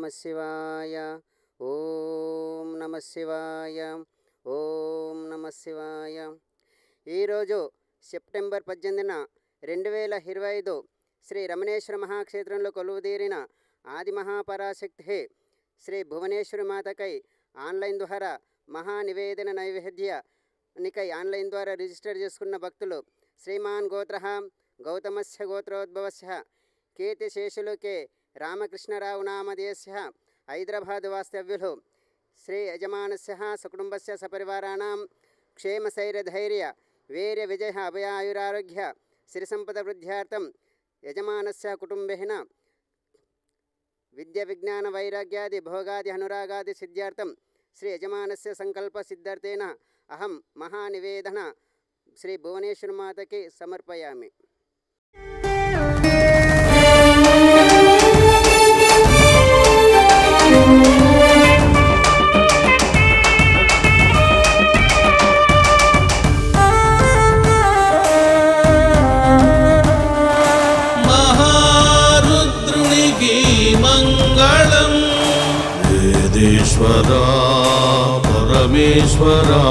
నమః శివాయ. ఓం నమః శివాయ. ఓం నమః శివాయ. ఈరోజు సెప్టెంబర్ 18న 2025 శ్రీ రమణేశ్వర మహాక్షేత్రంలో కొలువుదీరిన ఆది మహాపరాశక్తి శ్రీ భువనేశ్వరి మాతకై ఆన్లైన్ ద్వారా మహానివేదన నైవేద్యానికై ఆన్లైన్ ద్వారా రిజిస్టర్ చేసుకున్న భక్తులు శ్రీమాన్ గోత్ర గౌతమస్య గోత్రోద్భవస్య కీర్తిశేషులు కె రామకృష్ణరావు నామధేయస్య హైదరాబాద్ వాస్తవ్యులు శ్రీ యజమానస్య సకుటుంబస్య సపరివారాణం క్షేమశైర్యధైర్య వీర్య విజయ అభయాయురారోగ్య శ్రీ సంపద వృద్ధ్యార్థం యజమానస్య కుటుంబేన విద్య విజ్ఞాన వైరాగ్యాది భోగాది అనురాగాది సిద్ధ్యార్థం శ్రీ యజమానస్య సంకల్ప సిద్ధార్థేన అహం మహానివేదన శ్రీ భువనేశ్వరి మాతకి సమర్పయామి. మహారుద్రునికి మంగళం వేదేశ్వరా పరమేశ్వరా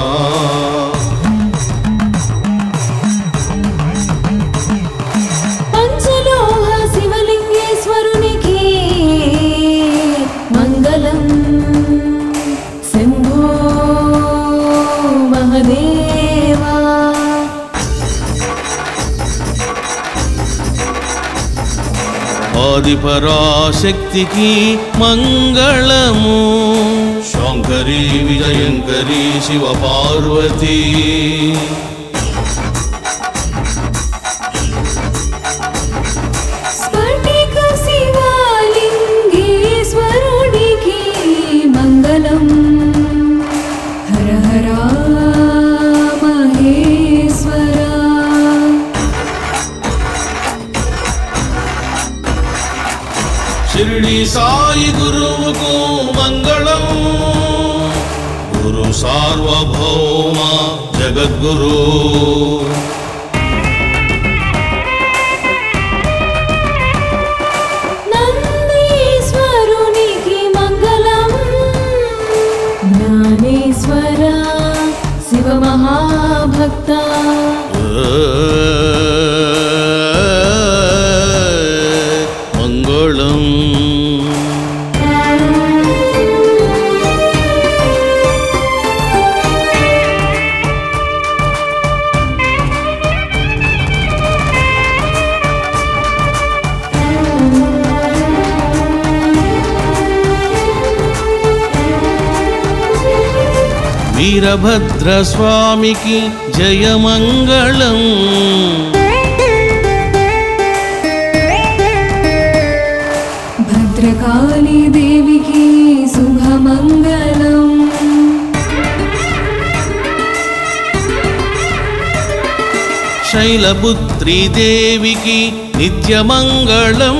పంచలోహ శివలింగేశ్వరునికి మంగళం శంభో మహదేవా ఆదిపరాశక్తికి మంగళము శంకరీ విజయంకరీ శివ పార్వతీ స్ఫటిక శివలింగేశ్వరునికి మంగళం హర హర మహేశ్వరా షిరిడి సాయి గురువుకు మంగళం గురు సార్వభౌమ జగద్గురు నందీశ్వరునికి మంగళం జ్ఞానేశ్వర శివ మహాభక్త మంగళం వీరభద్ర స్వామికి జయమంగళం భద్రకాళీ దేవికి శుభమంగళం శైలపుత్రీ దేవికి నిత్యమంగళం